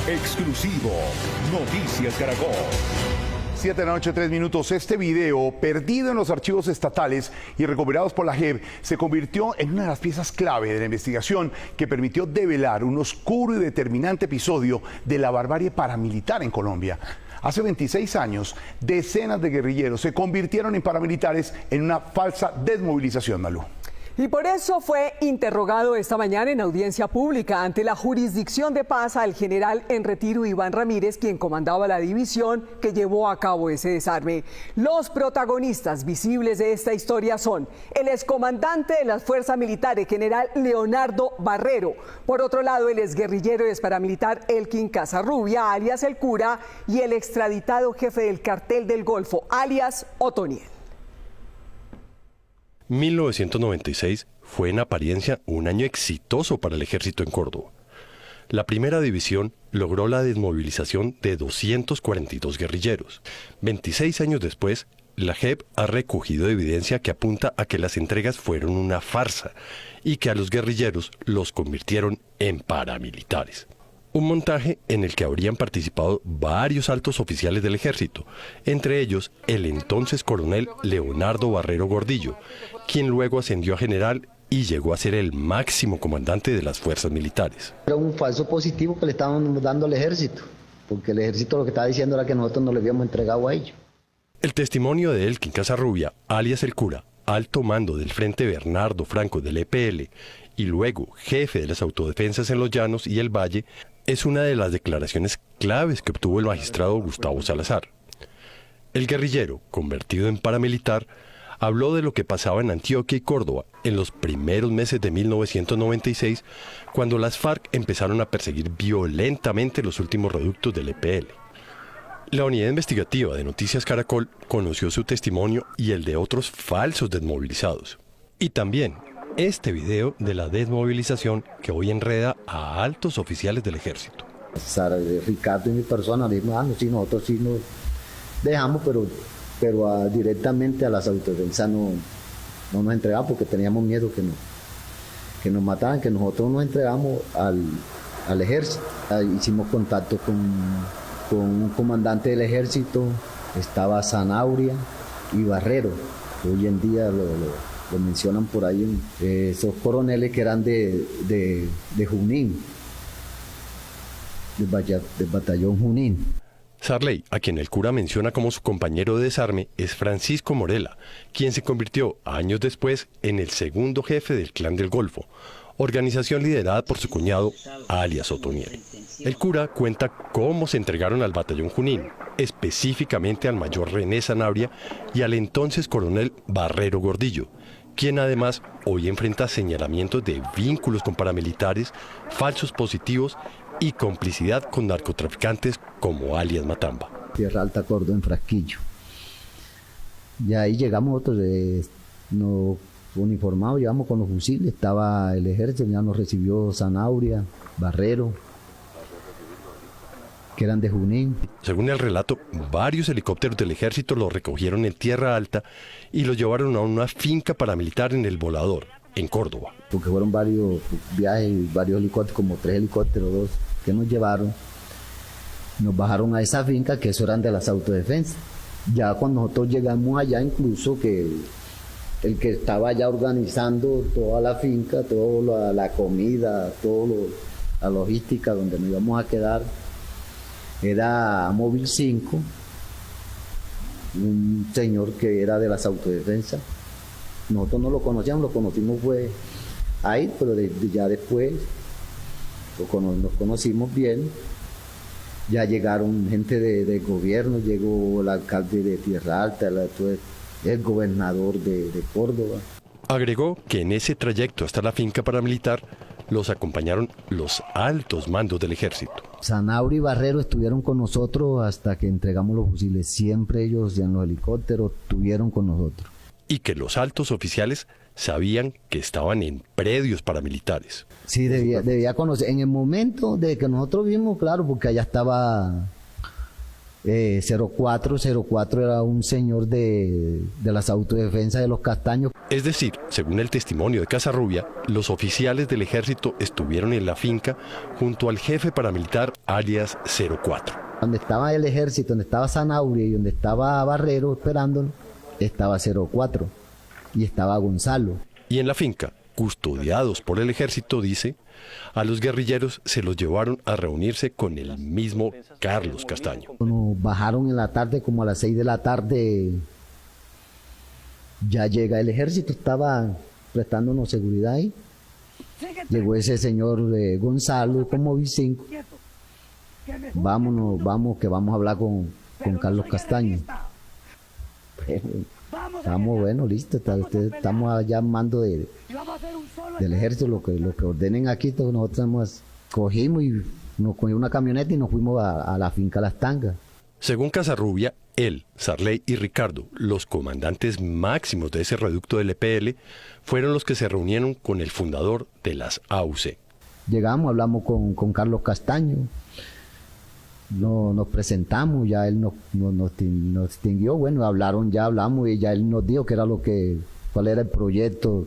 Exclusivo Noticias Caracol. 7:03 p.m. Este video, perdido en los archivos estatales y recuperados por la JEP, se convirtió en una de las piezas clave de la investigación que permitió develar un oscuro y determinante episodio de la barbarie paramilitar en Colombia. Hace 26 años, decenas de guerrilleros se convirtieron en paramilitares en una falsa desmovilización, Malú. Y por eso fue interrogado esta mañana en audiencia pública ante la Jurisdicción de Paz al general en retiro Iván Ramírez, quien comandaba la división que llevó a cabo ese desarme. Los protagonistas visibles de esta historia son el excomandante de las fuerzas militares, general Leonardo Barrero. Por otro lado, el exguerrillero y exparamilitar Elkin Casarrubia, alias El Cura, y el extraditado jefe del cartel del Golfo, alias Otoniel. 1996 fue en apariencia un año exitoso para el ejército en Córdoba. La primera división logró la desmovilización de 242 guerrilleros. 26 años después, la JEP ha recogido evidencia que apunta a que las entregas fueron una farsa y que a los guerrilleros los convirtieron en paramilitares. Un montaje en el que habrían participado varios altos oficiales del ejército, entre ellos el entonces coronel Leonardo Barrero Gordillo, quien luego ascendió a general y llegó a ser el máximo comandante de las fuerzas militares. Era un falso positivo que le estaban dando al ejército, porque el ejército lo que estaba diciendo era que nosotros no le habíamos entregado a ellos. El testimonio de Elkin Casarrubia, alias El Cura, alto mando del Frente Bernardo Franco del EPL y luego jefe de las autodefensas en los Llanos y el Valle, es una de las declaraciones claves que obtuvo el magistrado Gustavo Salazar. El guerrillero, convertido en paramilitar, habló de lo que pasaba en Antioquia y Córdoba en los primeros meses de 1996, cuando las FARC empezaron a perseguir violentamente los últimos reductos del EPL. La unidad investigativa de Noticias Caracol conoció su testimonio y el de otros falsos desmovilizados. Y también este video de la desmovilización que hoy enreda a altos oficiales del ejército. Ricardo y mi persona dijimos, no, sí, nosotros sí nos dejamos, pero directamente a las autodefensas no nos entregamos porque teníamos miedo que nos mataran, que nosotros nos entregamos al ejército. Hicimos contacto con un comandante del ejército, estaba Zanauria y Barrero. Hoy en día lo mencionan por ahí, esos coroneles que eran de Junín, del batallón Junín. Sarley, a quien el cura menciona como su compañero de desarme, es Francisco Morela, quien se convirtió años después en el segundo jefe del Clan del Golfo, organización liderada por su cuñado, alias Otoniel. El cura cuenta cómo se entregaron al batallón Junín, específicamente al mayor René Zanabria y al entonces coronel Barrero Gordillo, quien además hoy enfrenta señalamientos de vínculos con paramilitares, falsos positivos y complicidad con narcotraficantes como alias Matamba. Tierra Alta, Córdoba, en Frasquillo. Y ahí llegamos nosotros, nos uniformados, llegamos con los fusiles, estaba el ejército, ya nos recibió Zanauria, Barrero, que eran de Junín. Según el relato, varios helicópteros del ejército los recogieron en Tierra Alta y los llevaron a una finca paramilitar en El Volador, en Córdoba. Porque fueron varios viajes, varios helicópteros, como 3 helicópteros, 2, que nos llevaron. Nos bajaron a esa finca, que eso eran de las autodefensas. Ya cuando nosotros llegamos allá, incluso que el que estaba allá organizando toda la finca, toda la comida, toda la logística donde nos íbamos a quedar, era Móvil 5, un señor que era de las autodefensas. Nosotros no lo conocíamos, lo conocimos fue ahí, pero ya después nos conocimos bien. Ya llegaron gente del gobierno, llegó el alcalde de Tierra Alta, el gobernador de Córdoba. Agregó que en ese trayecto hasta la finca paramilitar los acompañaron los altos mandos del ejército. Zanauria y Barrero estuvieron con nosotros hasta que entregamos los fusiles. Siempre ellos en los helicópteros estuvieron con nosotros. Y que los altos oficiales sabían que estaban en predios paramilitares. Sí, debía conocer. En el momento de que nosotros vimos, claro, porque allá estaba 04 era un señor de las autodefensas de los Castaños. Es decir, según el testimonio de Casarrubia, los oficiales del ejército estuvieron en la finca junto al jefe paramilitar alias 04. Donde estaba el ejército, donde estaba Zanauria y donde estaba Barrero esperándolo, estaba 04 y estaba Gonzalo. Y en la finca, custodiados por el ejército, dice, a los guerrilleros se los llevaron a reunirse con el mismo Carlos Castaño. Nos bajaron en la tarde, como a las 6 de la tarde, ya llega el ejército, estaba prestándonos seguridad ahí. Llegó ese señor Gonzalo con Móvil 5. Vamos, que vamos a hablar con Carlos Castaño. Estamos, bueno, listos, estamos llamando del ejército, lo que ordenen aquí. Nosotros cogimos y nos cogimos una camioneta y nos fuimos a la finca Las Tangas. Según Casarrubia, él, Sarley y Ricardo, los comandantes máximos de ese reducto del EPL, fueron los que se reunieron con el fundador de las AUC. Llegamos, hablamos con Carlos Castaño, nos presentamos, ya él nos distinguió, bueno, hablamos y ya él nos dijo cuál era el proyecto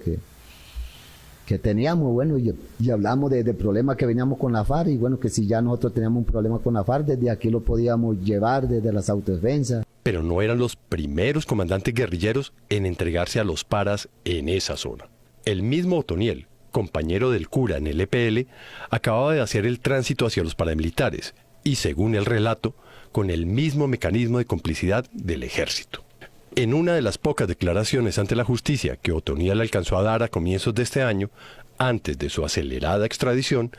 que teníamos, bueno, y hablamos de problemas que veníamos con la FARC, y bueno, que si ya nosotros teníamos un problema con la FARC, desde aquí lo podíamos llevar desde las autodefensas. Pero no eran los primeros comandantes guerrilleros en entregarse a los paras en esa zona. El mismo Otoniel, compañero del cura en el EPL, acababa de hacer el tránsito hacia los paramilitares, y según el relato, con el mismo mecanismo de complicidad del ejército. En una de las pocas declaraciones ante la justicia que Otoniel alcanzó a dar a comienzos de este año, antes de su acelerada extradición,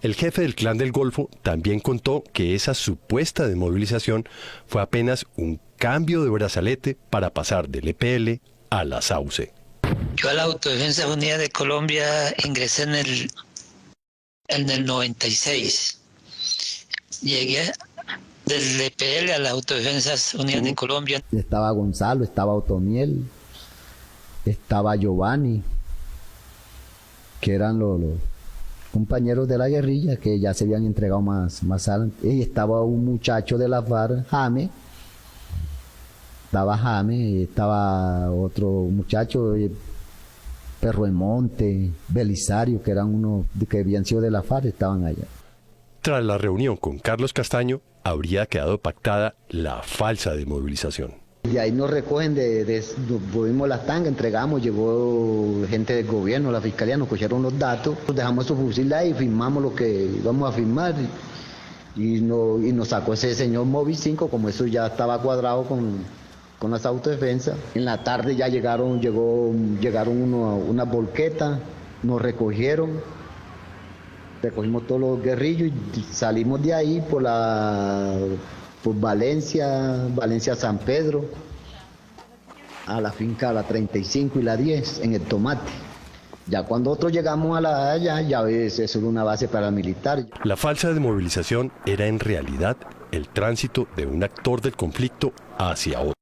el jefe del Clan del Golfo también contó que esa supuesta desmovilización fue apenas un cambio de brazalete para pasar del EPL a las AUC. Yo a la Autodefensa Unida de Colombia ingresé en el 96. Llegué del EPL a las Autodefensas Unidas de Colombia. Estaba Gonzalo, estaba Otoniel, estaba Giovanni, que eran los compañeros de la guerrilla que ya se habían entregado más adelante. Y estaba un muchacho de la FARC, Jaime, estaba otro muchacho, Perro de Monte, Belisario, que eran unos que habían sido de la FARC, estaban allá. Tras la reunión con Carlos Castaño, habría quedado pactada la falsa desmovilización. Y ahí nos recogen, volvimos Las Tangas, entregamos, llegó gente del gobierno, la fiscalía, nos cogieron los datos, dejamos esos fusiles ahí, firmamos lo que íbamos a firmar y nos sacó ese señor Móvil 5, como eso ya estaba cuadrado con las autodefensas. En la tarde ya llegaron unas volquetas, nos recogieron. Recogimos todos los guerrillos y salimos de ahí por Valencia San Pedro, a la finca la 35 y la 10 en el Tomate. Ya cuando nosotros llegamos allá, ya ves, eso era una base paramilitar. La falsa desmovilización era en realidad el tránsito de un actor del conflicto hacia otro.